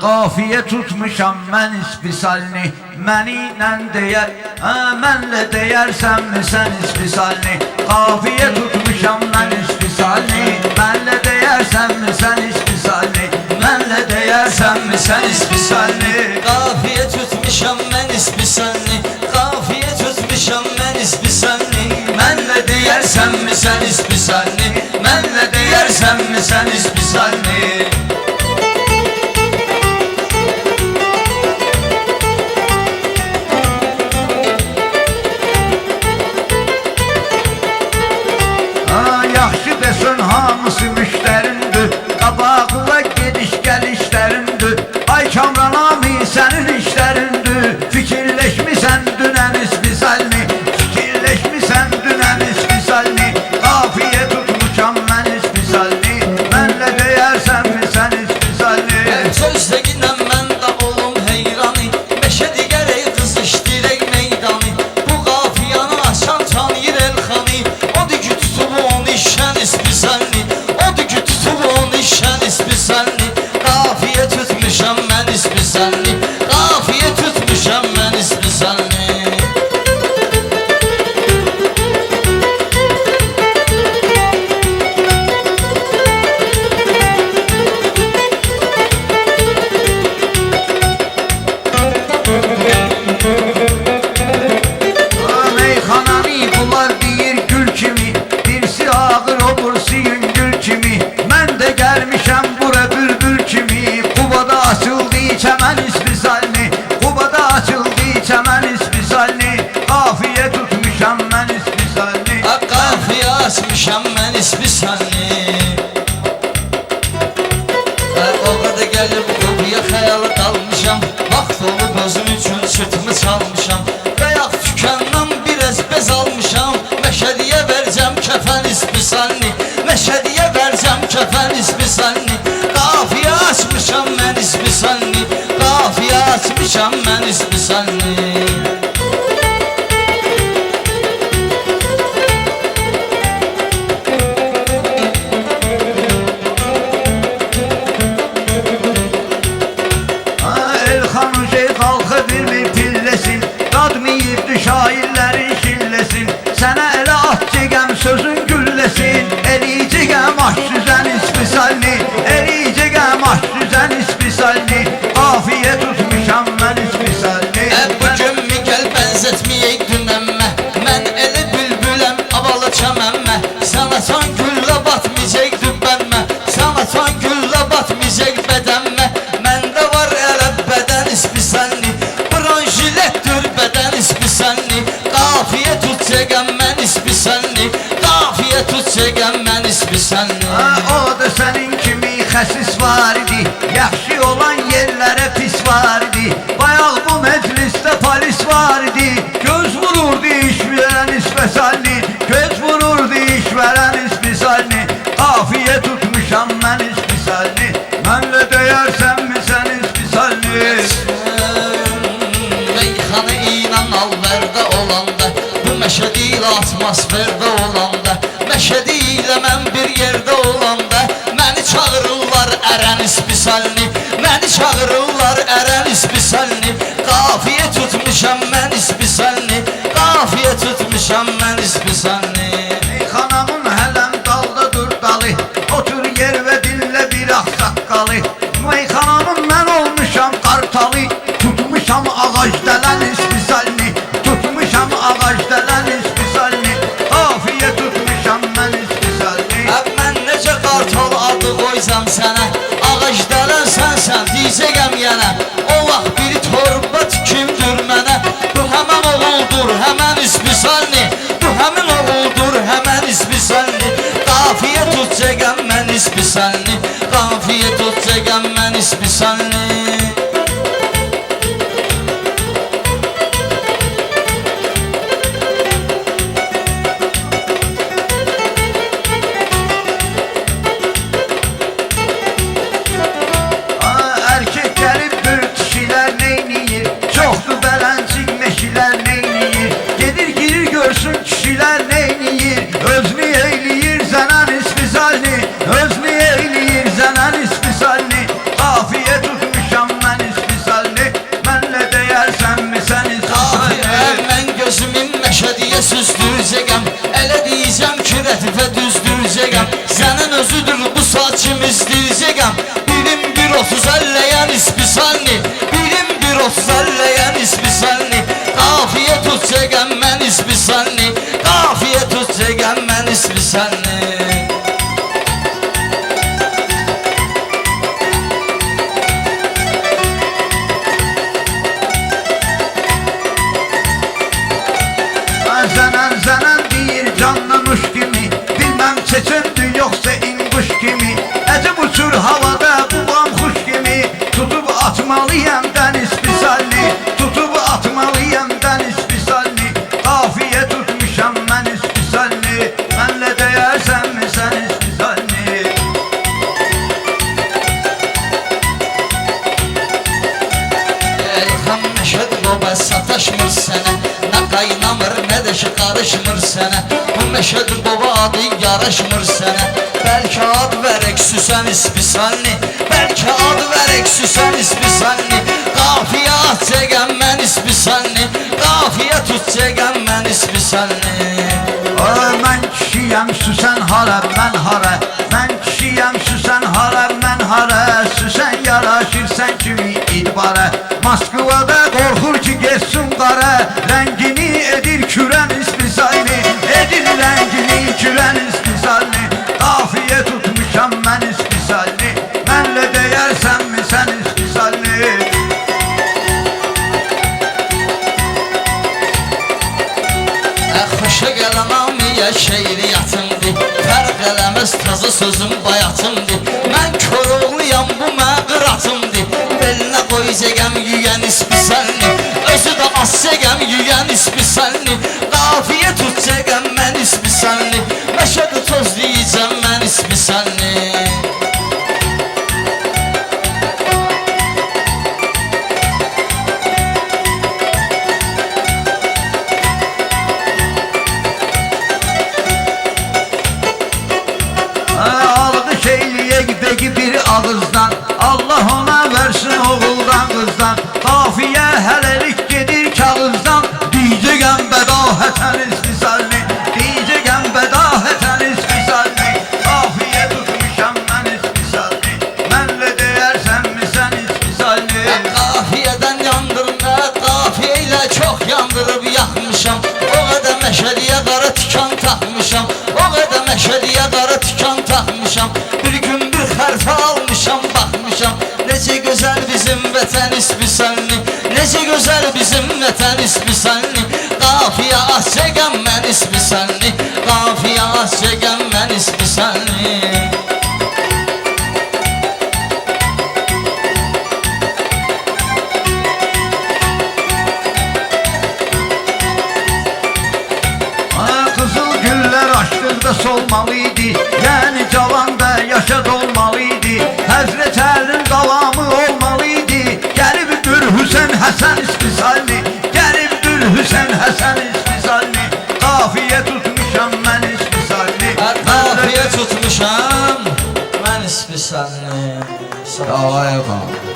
Qafiyə tutmuşam mən isbisalini, mənimlə deyər, mənlə deyərsənmi sən isbisalini? Qafiyə tutmuşam mən isbisalini, mənlə deyərsənmi sən isbisalini? Mənlə deyərsənmi sən isbisalini? Qafiyə tutmuşam mən isbisalini, qafiyə tutmuşam mən isbisalini. Mənlə deyərsənmi sən isbisalini? Mənlə deyərsənmi sən isbisalini? Yaxşı desin hamısı müştərindir, qabaqla gediş gəlişlərindir. Ay Kamran abi sənin işlərindir, fikirləşmisən dünən isbisalini, fikirləşmisən dünən isbisalini. Qafiyə tutmuşam mən isbisalini, mənlə deyərsənmi sən isbisalini? Sözlə ginəm mən də olum heyranı, meşədi gərək qızışdırək meydanı. Bu qafiyanı açan tanıyır Elxanı, odur ki tutub onu işən isbisalini, odur ki tutub onu işən isbisalini. Qafiyə tutmuşam mən isbisalini, qafiyə tutmuşam mən isbisalini. Meyxananı bunlar deyir gül kimi, birisi ağır o bursi yüngül kimi. Mən də gəlmişəm bura bülbül kimi, Qubada açıldı çəmən isbisalini, Qubada açıldı çəmən isbisalini. Qafiyə tutmuşam mən isbisalini, Qafiyə açmışam mən isbisalini. O qədər gəlib qubaya xəyala dalmışam, vaxt olub özüm üçün sırtımı çalmışam. Qayaq tükəndən biraz bez almışam, Məşədiyə verəcəm kəfən isbisalini, Məşədiyə verəcəm kəfən isbisalini. Qafiyə açmışam mən isbisalini, qafiyə açmışam mən isbisalini. Elxan Hüseyin qalxa bilmir pillesin, dadmayıbdı şairlərin şillesin. Sənə elə at cəgəm sözün gülləsin, eləyicəgəm aş düzən isbisalini, eləyicəgəm aş düzən isbisalini. Qafiyə tutmuşam mən isbisalini. Bugün mi gəl bənzətməyək dünəmmə, mən elə bülbüləm avalı çəməmmə. Sən atan güllə batmayacaq dübbənmə, sən atan güllə batmayacaq bədənmə. Məndə var elə bədən isbisalini, bronjiletdir bədən isbisalini. Qafiyə tutacaqəm mən isbisalini, qafiyə tutacaqəm mən isbisalini. O da sənin kimi xəsis var idi, yaxşı olan yerlərə pis var idi. Bayaq bu məclisdə polis var idi, göz vururdu iş verən isbisalini, göz vururdu iş verən isbisalini. Qafiyə tutmuşam mən isbisalini, mənlə deyərsənmi sən isbisalini? Meyxanı inan alverdə olanda, bu Məşədi ilə atmosferdə olanda, Məşədi ilə mən bir yerdə olanda, məni çağırırlar ərən isbisalini, məni çağırırlar ərən isbisalini. Qafiyə tutmuşam mən isbisalini, qafiyə tutmuşam mən isbisalini. Meyxanamın hələm dalda dur dalı, otur yer və dinlə bir ağsaqqalı. Meyxanamın mən olmuşam qartalı, tutmuşam ağac dələn isbisalini, tutmuşam ağac dələn isbisalini. Qafiyə tutmuşam mən isbisalini. Mən necə qartal adı qoysam sənə, ağac dələn sənsən deyəcəyəm yenə. O vaxt biri torba tikimdir mənə, bu həmən oğuldur həmən isbisalini, bu həmin oğuldur həmən isbisalini. Qafiyə tutacaqəm mən isbisalini, qafiyə tutacaqəm mən isbisalini. Erkek gəlibdir kişilər neyniyir, çoxdur bələncik meşilər neyniyir. Gedir girir görsün kişilər neyniyir, özünü eyləyir zənən isbisalini, özünü eyləyir zənən isbisalini. lətifə düzdürəcəkəm. Sənin özüdür bu saat kim izləyəcəkəm. Birim 1.30 əlləyə nisbi salni, birim 1.30 əlləyə nisbi salni. Qafiyə tutacaqəm mən nisbi salni, qafiyə tutacaqəm mən nisbi salni. Zənən deyir canlanmış kimi, bilməm çeçendir yoxsa inquş kimi. Əcəb uçur havada bulan xuş kimi, tutub atmalıyam dəniz pisalli, tutub atmalıyam dəniz pisalli. Qafiyə tutmuşam mən ispisalli, mənlə deyərsənmi sən ispisalli. Elxan Məşəd baba sataşmır sənə, nə qaynamır nə də ki qarışmır sənə. Bu Məşəd baba adı yaraşmır sənə. Bəlkə ad verək Süsən ispisalni, bəlkə ad verək Süsən ispisalni. Qafiyə atacaqəm mən ispisalni, qafiyə tutacaqəm mən ispisalni. Mən kişiyəm Süsən hara, mən hara. Mən kişiyəm Süsən hara, mən hara. Süsən yaraşır sən kimi idbara. Moskvada qorxur ki geçsin qara. Rəngini edir kürən ispisalni, edir rəngini kürən ispisalni. Qafiyə tutmuşam mən ispisalni, mənlə deyərsənmi sən ispisalni. Xoşa gələn amiyə şeiriyyatımdır, fərq eləməz tazı sözüm bayatımdır. Mən Koroğluyam bu məqıratımdır, belinə qoyacaqəm yüyən ispisalni, özü də asacaqəm yüyən ispisalni. Qafiyə tutacaqəm mən ispisalni, Məşədi tozlayacam mən ispisalni. Aldı şeyliye peki bir ağızdan, Allah ona versin oğuldan qızdan. Qafiyə hələlik gedir kağızdan, diyəcəkəm bədahətən ispisalni, diyəcəkəm bədahətən ispisalni. Qafiyə tutmuşam mən ispisalni, mənlə deyərsənmi sən ispisalni. Qafiyədən yandırma, qafiyə ilə çox yandırıb yaxmışam. O qədər Məşədiyə qara tikan taxmışam, o qədər Məşədiyə qara tikan taxmışam. Bir gün bir xərfə almışam, baxmışam. Necə gözəl bizim vətən ispisalni, necə gözəl bizim vətən ispisalni. Qafiyə açacaqəm mən ispisalni, qafiyə açacaqəm mən ispisalni. Qızıl güllər açdıqda solmalıydı, yəni cavanda yaşad olmalıydı. Həzrət Əlinin davamı olmalıydı, gəlibdir Hüseyn Həsən ispisalni, gəlibdir Hüseyn Həsən ispisalni. Qafiyə tutmuşam mən ispisalni, Qafiyə tutmuşam mən ispisalni. Sağ ol.